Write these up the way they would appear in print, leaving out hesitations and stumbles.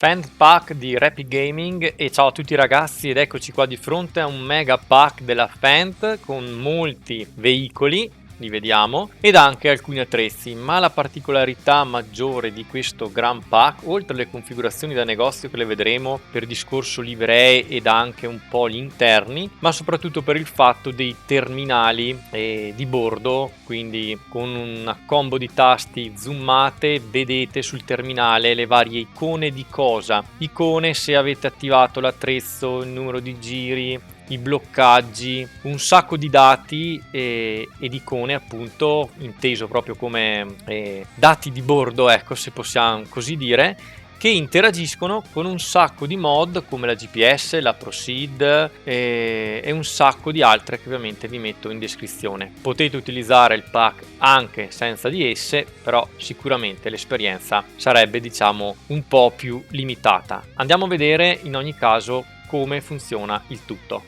Fan Pack di Rapid Gaming e ciao a tutti ragazzi ed eccoci qua di fronte a un mega pack della Fendt con molti veicoli, li vediamo, ed anche alcuni attrezzi, ma la particolarità maggiore di questo gran pack, oltre alle configurazioni da negozio che le vedremo per discorso livree ed anche un po' gli interni, ma soprattutto per il fatto dei terminali di bordo, quindi con una combo di tasti zoomate vedete sul terminale le varie icone di cosa, icone se avete attivato l'attrezzo, il numero di giri, i bloccaggi, un sacco di dati ed icone, appunto inteso proprio come dati di bordo, ecco, se possiamo così dire, che interagiscono con un sacco di mod come la GPS, la ProSeed e un sacco di altre che ovviamente vi metto in descrizione. Potete utilizzare il pack anche senza di esse, però sicuramente l'esperienza sarebbe, diciamo, un po' più limitata. Andiamo a vedere in ogni caso come funziona il tutto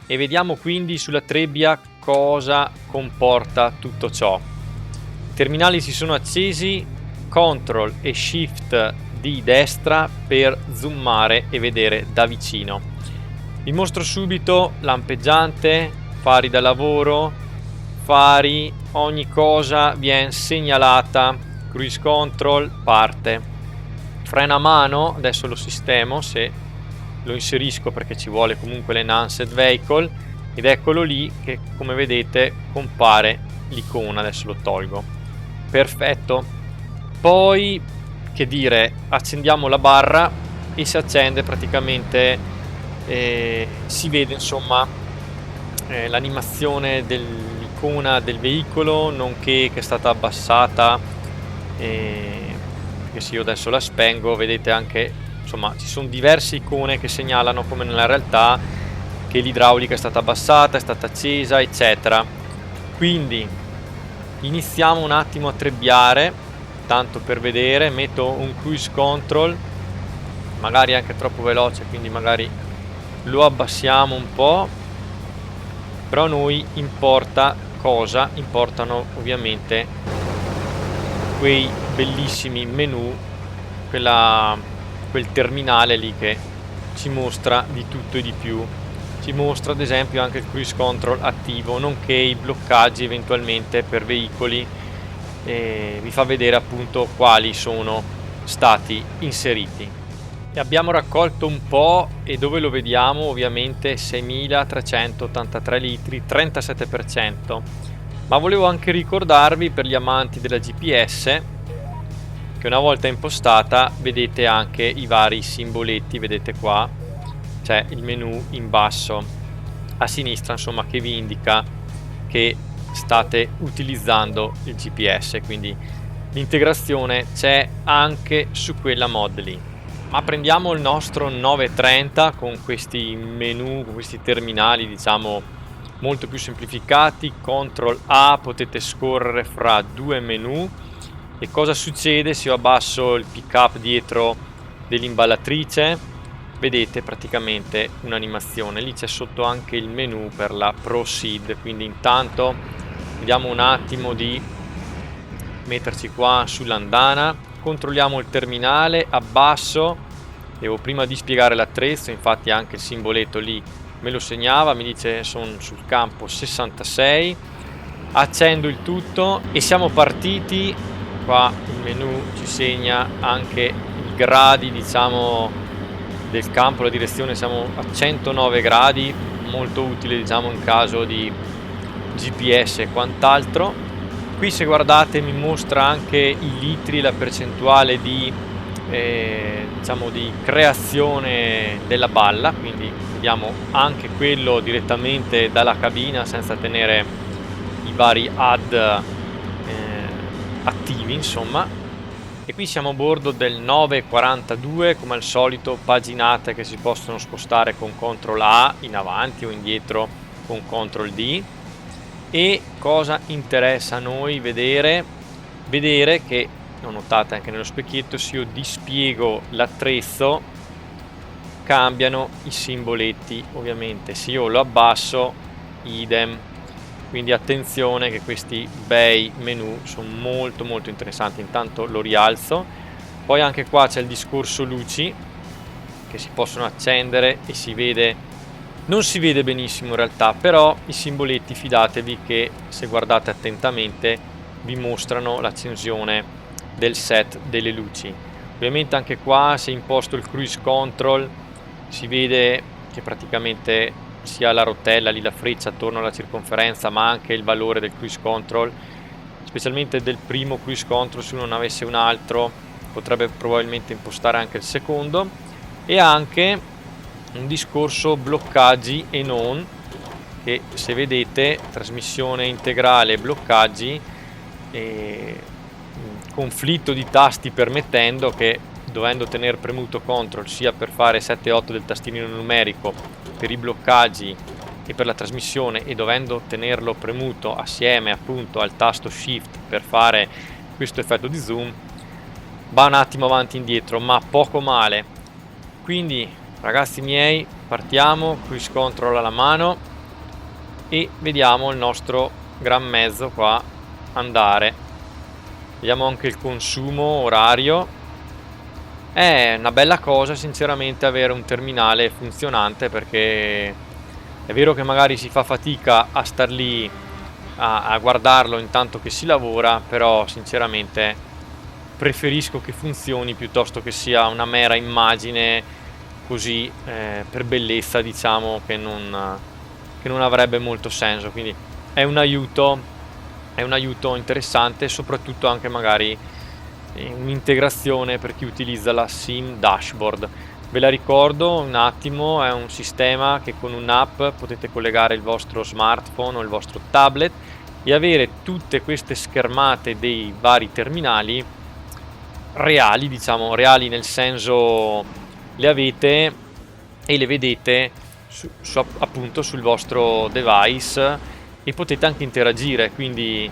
e vediamo quindi sulla trebbia cosa comporta tutto ciò. I terminali si sono accesi, Ctrl e Shift di destra per zoomare e vedere da vicino. Vi mostro subito lampeggiante, fari da lavoro, fari, ogni cosa viene segnalata, cruise control parte, freno a mano, adesso lo sistemo se lo inserisco perché ci vuole comunque l'enhanced vehicle ed eccolo lì che come vedete compare l'icona, adesso lo tolgo, perfetto. Poi che dire, accendiamo la barra e si accende praticamente, si vede insomma l'animazione dell'icona del veicolo, nonché che è stata abbassata, che se io adesso la spengo vedete anche insomma ci sono diverse icone che segnalano come nella realtà che l'idraulica è stata abbassata, è stata accesa, eccetera. Quindi iniziamo un attimo a trebbiare, tanto per vedere, metto un cruise control, magari anche troppo veloce, quindi magari lo abbassiamo un po', però a noi importa cosa? Importano ovviamente quei bellissimi menu, quel terminale lì che ci mostra di tutto e di più, ci mostra ad esempio anche il cruise control attivo, nonché i bloccaggi eventualmente per veicoli, vi fa vedere appunto quali sono stati inseriti. E abbiamo raccolto un po' e dove lo vediamo ovviamente 6.383 litri, 37%, ma volevo anche ricordarvi per gli amanti della GPS che una volta impostata vedete anche i vari simboletti, vedete qua c'è il menu in basso a sinistra insomma che vi indica che state utilizzando il GPS, quindi l'integrazione c'è anche su quella mod lì. Ma prendiamo il nostro 930 con questi menu, con questi terminali diciamo molto più semplificati, CTRL A potete scorrere fra due menu. E cosa succede se io abbasso il pick up dietro dell'imballatrice? Vedete praticamente un'animazione, lì c'è sotto anche il menu per la ProSeed, quindi intanto vediamo un attimo di metterci qua sull'andana, controlliamo il terminale, abbasso, devo prima di spiegare l'attrezzo, infatti anche il simboletto lì me lo segnava, mi dice sono sul campo 66, accendo il tutto e siamo partiti. Qua il menu ci segna anche i gradi diciamo del campo, la direzione, siamo a 109 gradi, molto utile diciamo in caso di GPS e quant'altro. Qui se guardate mi mostra anche i litri, la percentuale di diciamo di creazione della balla, quindi vediamo anche quello direttamente dalla cabina senza tenere i vari add attivi insomma. E qui siamo a bordo del 942, come al solito paginate che si possono spostare con CTRL A in avanti o indietro con CTRL D. E cosa interessa a noi vedere che lo notate anche nello specchietto, se io dispiego l'attrezzo cambiano i simboletti, ovviamente se io lo abbasso idem. Quindi attenzione che questi bei menu sono molto interessanti. Intanto lo rialzo, poi anche qua c'è il discorso luci, che si possono accendere e si vede, non si vede benissimo in realtà, però i simboletti fidatevi che se guardate attentamente vi mostrano l'accensione del set delle luci. Ovviamente anche qua, se imposto il cruise control, si vede che praticamente sia la rotella lì, la freccia attorno alla circonferenza, ma anche il valore del cruise control, specialmente del primo cruise control. Se uno non avesse un altro potrebbe probabilmente impostare anche il secondo. E anche un discorso bloccaggi e non, che se vedete trasmissione integrale, bloccaggi e conflitto di tasti permettendo, che dovendo tenere premuto control sia per fare 7-8 del tastino numerico per i bloccaggi e per la trasmissione, e dovendo tenerlo premuto assieme appunto al tasto shift per fare questo effetto di zoom, va un attimo avanti e indietro, ma poco male. Quindi ragazzi miei, partiamo, cruise control alla mano e vediamo il nostro gran mezzo qua andare. Vediamo anche il consumo orario. È una bella cosa sinceramente avere un terminale funzionante, perché è vero che magari si fa fatica a star lì a guardarlo intanto che si lavora, però sinceramente preferisco che funzioni piuttosto che sia una mera immagine così per bellezza, diciamo, che non avrebbe molto senso. Quindi è un aiuto interessante, soprattutto anche magari un'integrazione per chi utilizza la Sim Dashboard. Ve la ricordo un attimo, è un sistema che con un'app potete collegare il vostro smartphone o il vostro tablet e avere tutte queste schermate dei vari terminali reali, diciamo reali nel senso le avete e le vedete appunto sul vostro device e potete anche interagire. Quindi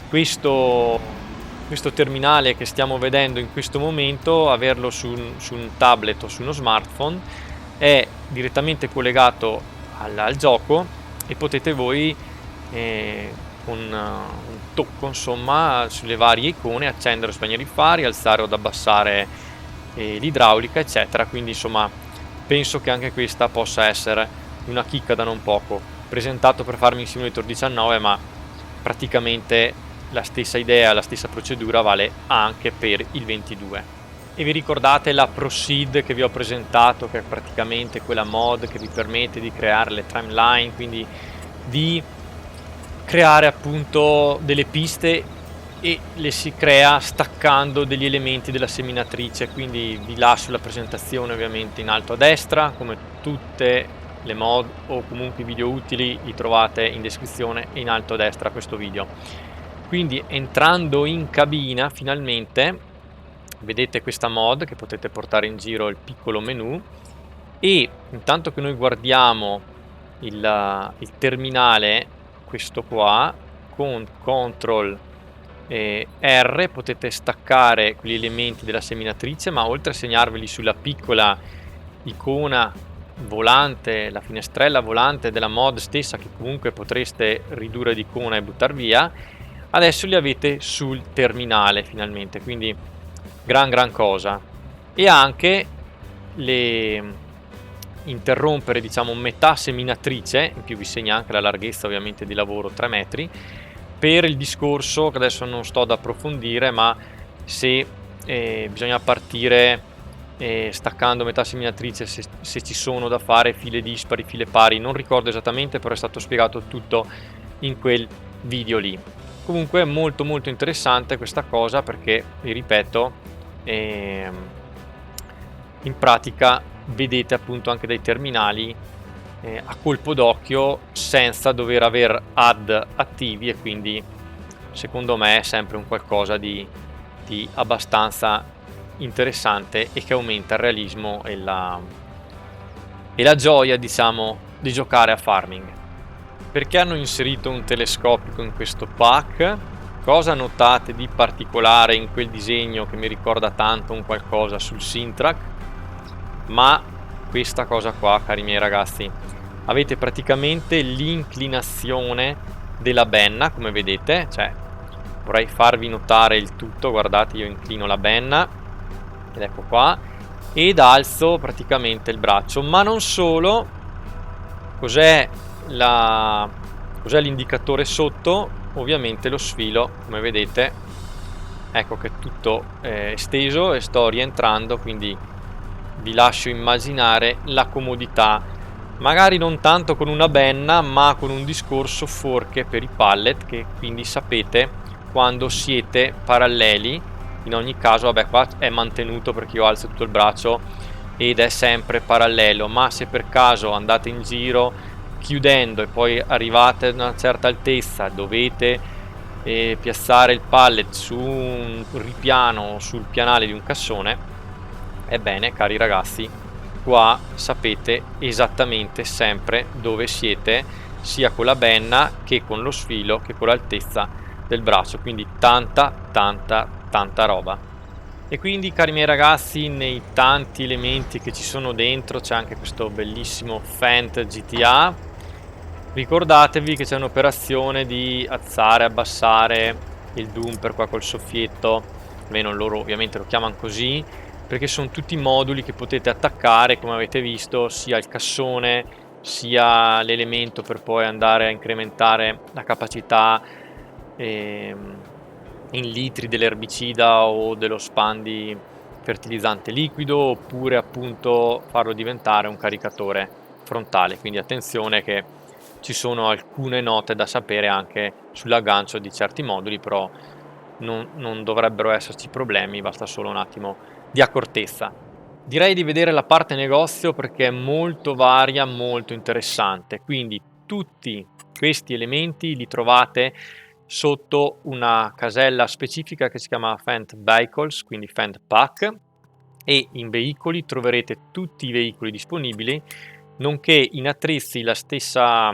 questo terminale che stiamo vedendo in questo momento, averlo su un tablet o su uno smartphone, è direttamente collegato al gioco e potete voi con un tocco insomma sulle varie icone accendere o spegnere i fari, alzare o abbassare l'idraulica eccetera. Quindi insomma penso che anche questa possa essere una chicca da non poco. Presentato per Farming Simulator 19, ma praticamente la stessa idea, la stessa procedura vale anche per il 22. E vi ricordate la Proceed che vi ho presentato, che è praticamente quella mod che vi permette di creare le timeline, quindi di creare appunto delle piste, e le si crea staccando degli elementi della seminatrice. Quindi vi lascio la presentazione ovviamente in alto a destra, come tutte le mod o comunque i video utili li trovate in descrizione e in alto a destra questo video. Quindi entrando in cabina finalmente vedete questa mod che potete portare in giro il piccolo menu, e intanto che noi guardiamo il terminale, questo qua, con CTRL R potete staccare quegli elementi della seminatrice, ma oltre a segnarveli sulla piccola icona volante, la finestrella volante della mod stessa, che comunque potreste ridurre di icona e buttar via, adesso li avete sul terminale finalmente. Quindi gran cosa. E anche le interrompere, diciamo, metà seminatrice, in più vi segna anche la larghezza ovviamente di lavoro 3 metri, per il discorso che adesso non sto ad approfondire, ma se bisogna partire staccando metà seminatrice, se ci sono da fare file dispari, file pari, non ricordo esattamente, però è stato spiegato tutto in quel video lì. Comunque è molto interessante questa cosa, perché vi ripeto, in pratica vedete appunto anche dei terminali a colpo d'occhio senza dover aver ad attivi, e quindi secondo me è sempre un qualcosa di abbastanza interessante e che aumenta il realismo e la gioia, diciamo, di giocare a farming. Perché hanno inserito un telescopico in questo pack? Cosa notate di particolare in quel disegno che mi ricorda tanto un qualcosa sul Sintrack? Ma questa cosa qua, cari miei ragazzi, avete praticamente l'inclinazione della benna, come vedete, cioè vorrei farvi notare il tutto. Guardate, io inclino la benna ed ecco qua, ed alzo praticamente il braccio, ma non solo. Cos'è l'indicatore sotto? Ovviamente lo sfilo, come vedete, ecco che è tutto esteso e sto rientrando, quindi vi lascio immaginare la comodità, magari non tanto con una benna, ma con un discorso forche per i pallet, che quindi sapete quando siete paralleli. In ogni caso, vabbè, qua è mantenuto perché io alzo tutto il braccio ed è sempre parallelo, ma se per caso andate in giro chiudendo e poi arrivate ad una certa altezza, dovete piazzare il pallet su un ripiano o sul pianale di un cassone, ebbene, cari ragazzi, qua sapete esattamente sempre dove siete, sia con la benna che con lo sfilo che con l'altezza del braccio, quindi tanta roba. E quindi, cari miei ragazzi, nei tanti elementi che ci sono dentro c'è anche questo bellissimo Fendt GTA. Ricordatevi che c'è un'operazione di alzare, abbassare il dumper qua col soffietto, almeno loro ovviamente lo chiamano così, perché sono tutti moduli che potete attaccare, come avete visto, sia il cassone sia l'elemento per poi andare a incrementare la capacità in litri dell'erbicida o dello spandi fertilizzante liquido, oppure appunto farlo diventare un caricatore frontale. Quindi attenzione che ci sono alcune note da sapere anche sull'aggancio di certi moduli, però non dovrebbero esserci problemi, basta solo un attimo di accortezza. Direi di vedere la parte negozio perché è molto varia, molto interessante, quindi tutti questi elementi li trovate sotto una casella specifica che si chiama Fendt Vehicles, quindi Fendt Pack, e in veicoli troverete tutti i veicoli disponibili, nonché in attrezzi la stessa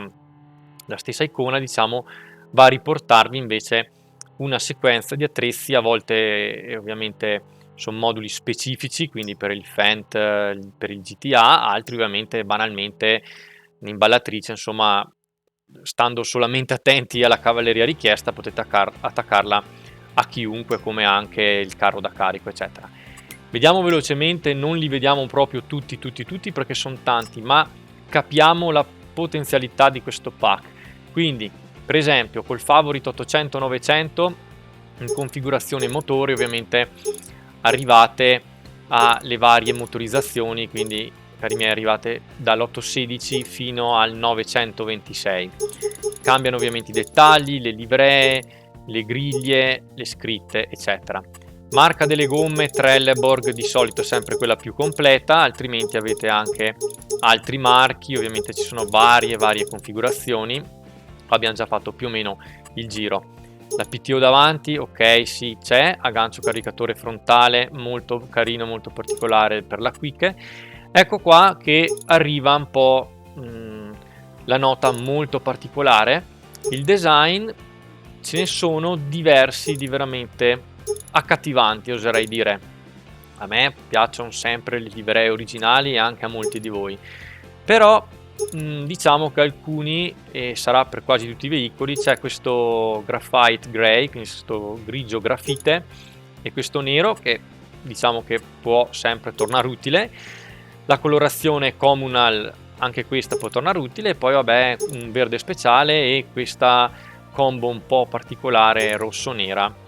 icona, diciamo, va a riportarvi invece una sequenza di attrezzi, a volte ovviamente sono moduli specifici, quindi per il Fendt, per il GTA, altri ovviamente banalmente un'imballatrice, insomma, stando solamente attenti alla cavalleria richiesta potete attaccarla a chiunque, come anche il carro da carico, eccetera. Vediamo velocemente, non li vediamo proprio tutti perché sono tanti, ma capiamo la potenzialità di questo pack. Quindi, per esempio, col Favorit 800-900 in configurazione motore, ovviamente arrivate alle varie motorizzazioni, quindi cari miei arrivate dall'816 fino al 926. Cambiano ovviamente i dettagli, le livree, le griglie, le scritte, eccetera. Marca delle gomme Trelleborg, di solito sempre quella più completa, altrimenti avete anche altri marchi, ovviamente ci sono varie configurazioni. Abbiamo già fatto più o meno il giro. La PTO davanti, ok, sì, c'è, aggancio caricatore frontale, molto carino, molto particolare per la Quick. Ecco qua che arriva un po' la nota molto particolare. Il design, ce ne sono diversi di veramente accattivanti, oserei dire. A me piacciono sempre le livree originali e anche a molti di voi, però diciamo che alcuni, e sarà per quasi tutti i veicoli, c'è questo graphite grey, quindi questo grigio grafite, e questo nero che diciamo che può sempre tornare utile. La colorazione communal, anche questa può tornare utile, e poi vabbè un verde speciale e questa combo un po' particolare rosso-nera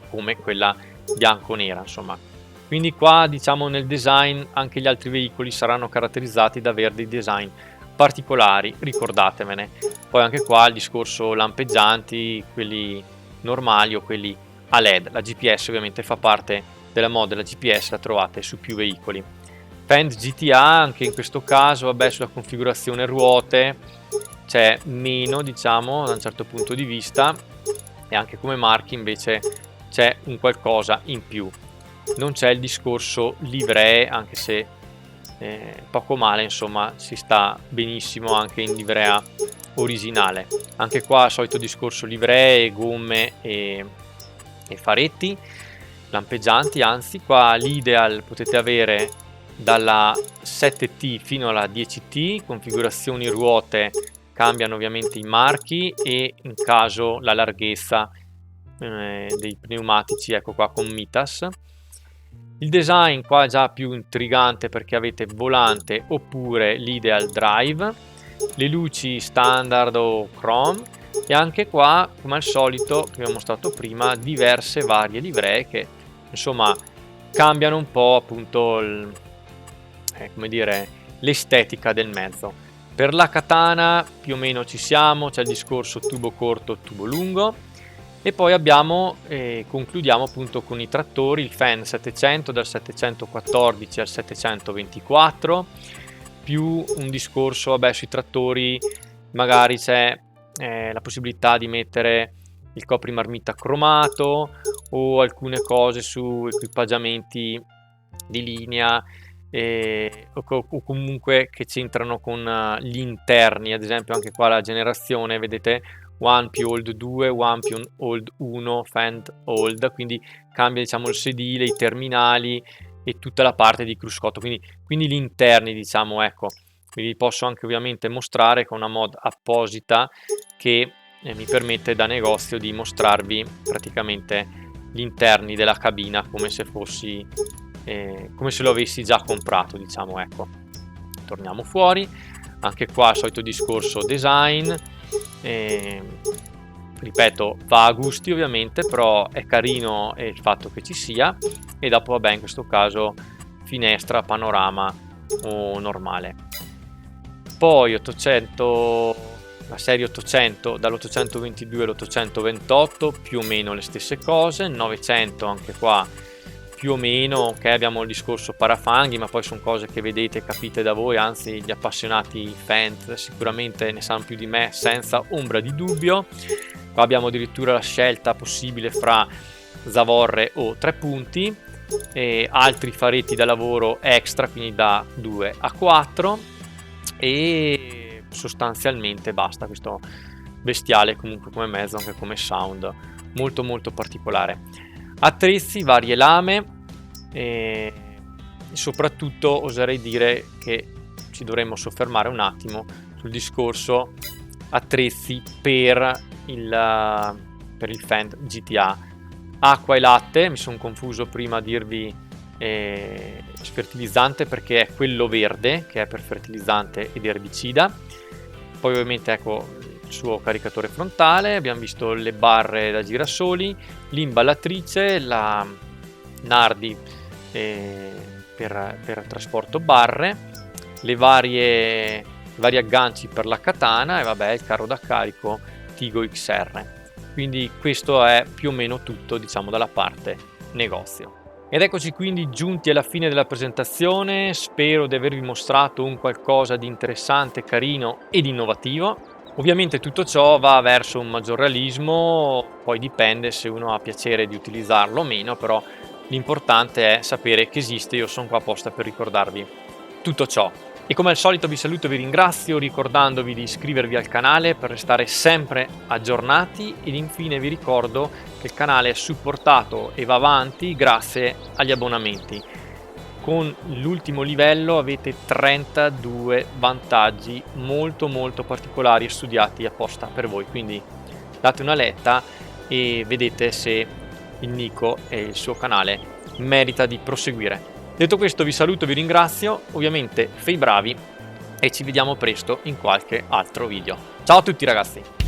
come quella bianco-nera, insomma. Quindi qua diciamo nel design anche gli altri veicoli saranno caratterizzati da avere dei design particolari, ricordatevene. Poi anche qua il discorso lampeggianti, quelli normali o quelli a LED. La GPS ovviamente fa parte della mod della GPS, la trovate su più veicoli. Fendt GTA, anche in questo caso, vabbè, sulla configurazione ruote c'è meno, diciamo, da un certo punto di vista, e anche come marchi invece c'è un qualcosa in più. Non c'è il discorso livree, anche se poco male, insomma, si sta benissimo anche in livrea originale. Anche qua solito discorso livree, gomme e faretti lampeggianti, anzi qua l'ideal potete avere dalla 7T fino alla 10T, configurazioni ruote cambiano ovviamente i marchi e in caso la larghezza dei pneumatici, ecco qua con Mitas. Il design qua è già più intrigante perché avete volante oppure l'Ideal Drive, le luci standard o chrome, e anche qua, come al solito, che vi ho mostrato prima, diverse varie livree che insomma cambiano un po' appunto come dire, l'estetica del mezzo. Per la katana più o meno ci siamo, c'è il discorso tubo corto, tubo lungo, e poi abbiamo, concludiamo appunto con i trattori, il Fan 700 dal 714 al 724, più un discorso, vabbè, sui trattori magari c'è la possibilità di mettere il coprimarmita cromato o alcune cose su equipaggiamenti di linea, o comunque che c'entrano con gli interni, ad esempio anche qua la generazione, vedete, One più Old 2, One più Old 1, Fend Old, quindi cambia diciamo il sedile, i terminali e tutta la parte di cruscotto, quindi gli interni, diciamo, ecco. Vi posso anche ovviamente mostrare con una mod apposita che mi permette da negozio di mostrarvi praticamente gli interni della cabina come se fossi come se lo avessi già comprato, diciamo, ecco. Torniamo fuori, anche qua il solito discorso design, ripeto, va a gusti ovviamente, però è carino il fatto che ci sia, e dopo vabbè, in questo caso finestra, panorama o normale. Poi 800, la serie 800 dall'822 all'828 più o meno le stesse cose, 900 anche qua più o meno, ok, abbiamo il discorso parafanghi, ma poi sono cose che vedete e capite da voi, anzi gli appassionati Fendt sicuramente ne sanno più di me senza ombra di dubbio. Qua abbiamo addirittura la scelta possibile fra zavorre o 3 punti, e altri faretti da lavoro extra, quindi da 2 a 4, e sostanzialmente basta. Questo bestiale comunque come mezzo, anche come sound molto molto particolare. Attrezzi, varie lame, e soprattutto oserei dire che ci dovremmo soffermare un attimo sul discorso attrezzi per il Fendt GTA. Acqua e latte, mi sono confuso prima a dirvi fertilizzante, perché è quello verde che è per fertilizzante ed erbicida. Poi ovviamente ecco il suo caricatore frontale, abbiamo visto le barre da girasoli, l'imballatrice, la Nardi per trasporto barre, i vari agganci per la katana, e vabbè il carro da carico Tigo XR. Quindi questo è più o meno tutto, diciamo, dalla parte negozio. Ed eccoci quindi giunti alla fine della presentazione. Spero di avervi mostrato un qualcosa di interessante, carino ed innovativo. Ovviamente tutto ciò va verso un maggior realismo, poi dipende se uno ha piacere di utilizzarlo o meno, però l'importante è sapere che esiste. Io sono qua apposta per ricordarvi tutto ciò. E come al solito vi saluto e vi ringrazio, ricordandovi di iscrivervi al canale per restare sempre aggiornati, ed infine vi ricordo che il canale è supportato e va avanti grazie agli abbonamenti. Con l'ultimo livello avete 32 vantaggi molto molto particolari e studiati apposta per voi, quindi date una letta e vedete se il Nico e il suo canale merita di proseguire. Detto questo vi saluto, vi ringrazio, ovviamente fai bravi, e ci vediamo presto in qualche altro video. Ciao a tutti ragazzi!